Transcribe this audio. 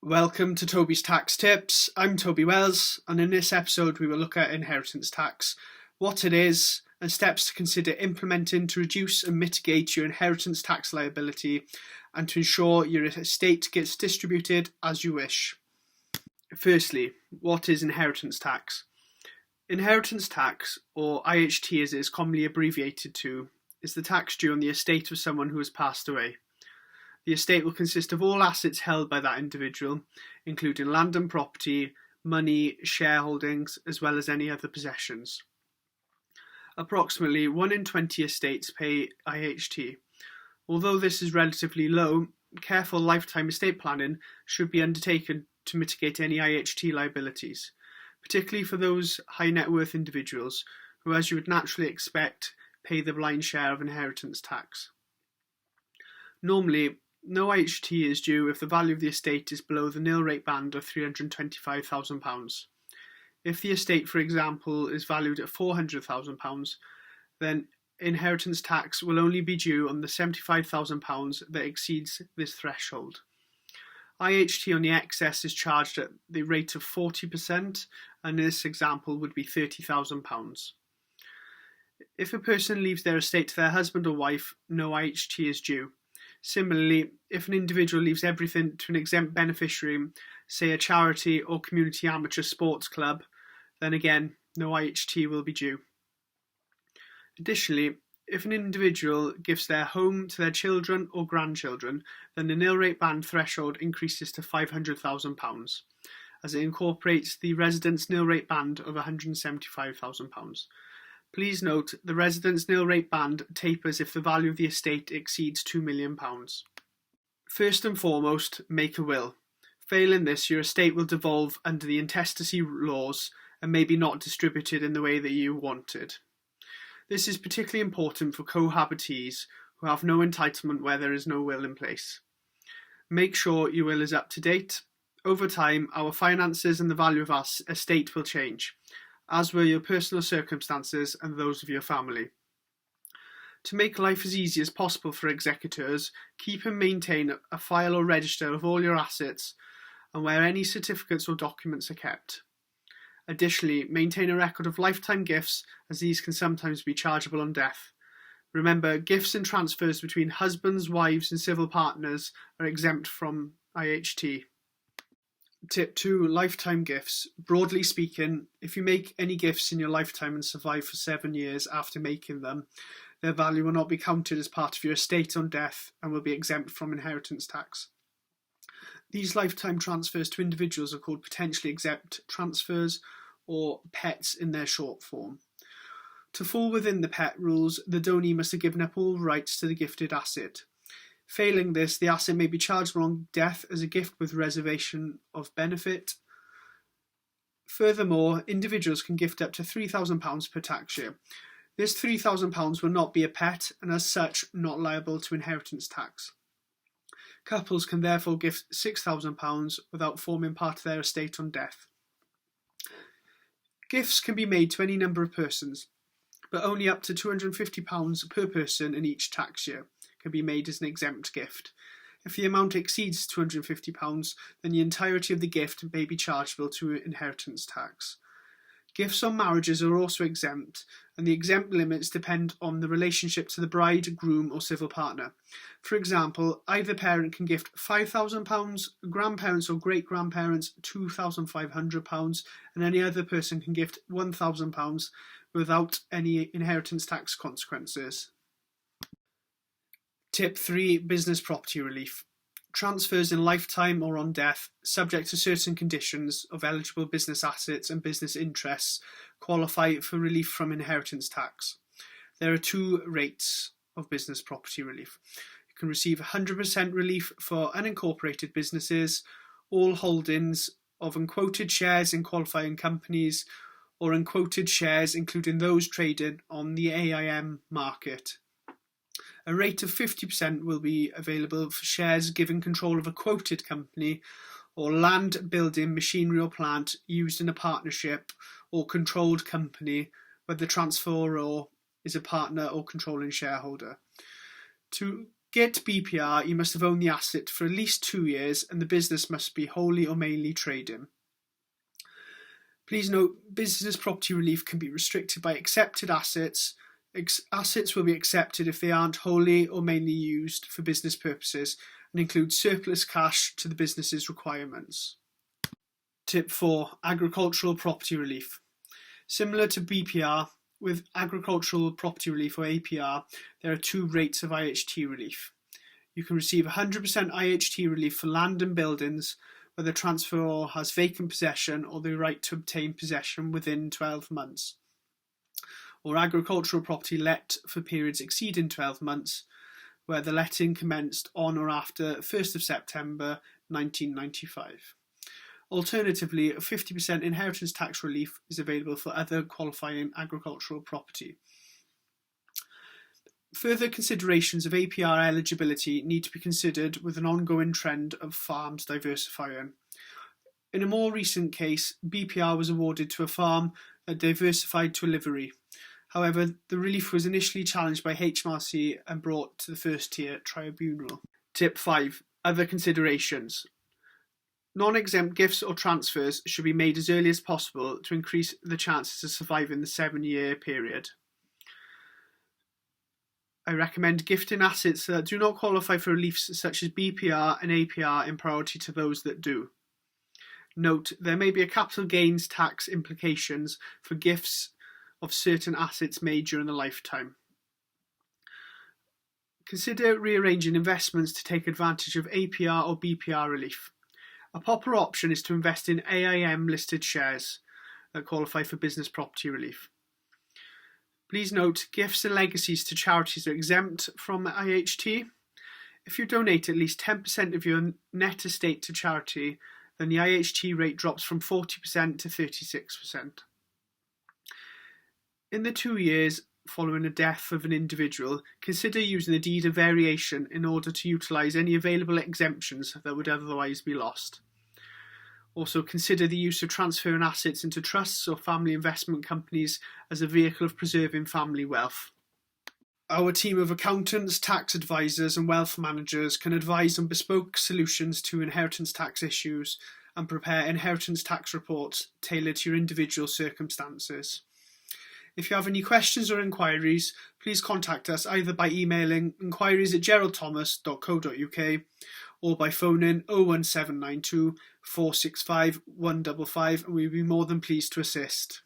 Welcome to Toby's Tax Tips. I'm Toby Wells, and in this episode, we will look at inheritance tax, what it is, and steps to consider implementing to reduce and mitigate your inheritance tax liability and to ensure your estate gets distributed as you wish. Firstly, what is inheritance tax? Inheritance tax, or IHT as it is commonly abbreviated to, is the tax due on the estate of someone who has passed away. The estate will consist of all assets held by that individual, including land and property, money, shareholdings, as well as any other possessions. Approximately 1 in 20 estates pay IHT. Although this is relatively low, careful lifetime estate planning should be undertaken to mitigate any IHT liabilities, particularly for those high net worth individuals who, as you would naturally expect, pay the blind share of inheritance tax. Normally, no IHT is due if the value of the estate is below the nil rate band of £325,000. If the estate, for example, is valued at £400,000, then inheritance tax will only be due on the £75,000 that exceeds this threshold. IHT on the excess is charged at the rate of 40%, and in this example would be £30,000. If a person leaves their estate to their husband or wife, no IHT is due. Similarly, if an individual leaves everything to an exempt beneficiary, say a charity or community amateur sports club, then again, no IHT will be due. Additionally, if an individual gives their home to their children or grandchildren, then the nil rate band threshold increases to £500,000, as it incorporates the residence nil rate band of £175,000. Please note, the residence nil rate band tapers if the value of the estate exceeds £2 million. First and foremost, make a will. Failing this, your estate will devolve under the intestacy laws and may be not distributed in the way that you wanted. This is particularly important for cohabitees who have no entitlement where there is no will in place. Make sure your will is up to date. Over time, our finances and the value of our estate will change, as will your personal circumstances and those of your family. To make life as easy as possible for executors, keep and maintain a file or register of all your assets and where any certificates or documents are kept. Additionally, maintain a record of lifetime gifts, as these can sometimes be chargeable on death. Remember, gifts and transfers between husbands, wives and civil partners are exempt from IHT. Tip 2. Lifetime gifts. Broadly speaking, if you make any gifts in your lifetime and survive for 7 years after making them, their value will not be counted as part of your estate on death and will be exempt from inheritance tax. These lifetime transfers to individuals are called potentially exempt transfers, or PETs in their short form. To fall within the PET rules, the donee must have given up all rights to the gifted asset. Failing this, the asset may be chargeable on death as a gift with reservation of benefit. Furthermore, individuals can gift up to £3,000 per tax year. This £3,000 will not be a PET and as such not liable to inheritance tax. Couples can therefore gift £6,000 without forming part of their estate on death. Gifts can be made to any number of persons, but only up to £250 per person in each tax year can be made as an exempt gift. If the amount exceeds £250, then the entirety of the gift may be chargeable to inheritance tax. Gifts on marriages are also exempt, and the exempt limits depend on the relationship to the bride, groom or civil partner. For example, either parent can gift £5,000, grandparents or great-grandparents £2,500, and any other person can gift £1,000 without any inheritance tax consequences. Tip 3. Business property relief. Transfers in lifetime or on death, subject to certain conditions of eligible business assets and business interests, qualify for relief from inheritance tax. There are 2 rates of business property relief. You can receive 100% relief for unincorporated businesses, all holdings of unquoted shares in qualifying companies, or unquoted shares including those traded on the AIM market. A rate of 50% will be available for shares given control of a quoted company or land, building, machinery or plant used in a partnership or controlled company where the transferor is a partner or controlling shareholder. To get BPR, you must have owned the asset for at least 2 years and the business must be wholly or mainly trading. Please note, business property relief can be restricted by accepted assets. Assets will be accepted if they aren't wholly or mainly used for business purposes and include surplus cash to the business's requirements. Tip 4. Agricultural property relief. Similar to BPR, with agricultural property relief or APR, there are 2 rates of IHT relief. You can receive 100% IHT relief for land and buildings where the transferor has vacant possession or the right to obtain possession within 12 months, or agricultural property let for periods exceeding 12 months where the letting commenced on or after 1st of September 1995. Alternatively, 50% inheritance tax relief is available for other qualifying agricultural property. Further considerations of APR eligibility need to be considered with an ongoing trend of farms diversifying. In a more recent case, BPR was awarded to a farm that diversified to a livery. However, the relief was initially challenged by HMRC and brought to the first tier tribunal. Tip 5. Other considerations. Non-exempt gifts or transfers should be made as early as possible to increase the chances of surviving the 7-year period. I recommend gifting assets that do not qualify for reliefs such as BPR and APR in priority to those that do. Note, there may be a capital gains tax implications for gifts of certain assets made during the lifetime. Consider rearranging investments to take advantage of APR or BPR relief. A popular option is to invest in AIM listed shares that qualify for business property relief. Please note, gifts and legacies to charities are exempt from IHT. If you donate at least 10% of your net estate to charity, then the IHT rate drops from 40% to 36%. In the 2 years following the death of an individual, consider using the deed of variation in order to utilise any available exemptions that would otherwise be lost. Also, consider the use of transferring assets into trusts or family investment companies as a vehicle of preserving family wealth. Our team of accountants, tax advisors and wealth managers can advise on bespoke solutions to inheritance tax issues and prepare inheritance tax reports tailored to your individual circumstances. If you have any questions or inquiries, please contact us either by emailing inquiries@geraldthomas.co.uk or by phoning 01792 465 155 and we'll be more than pleased to assist.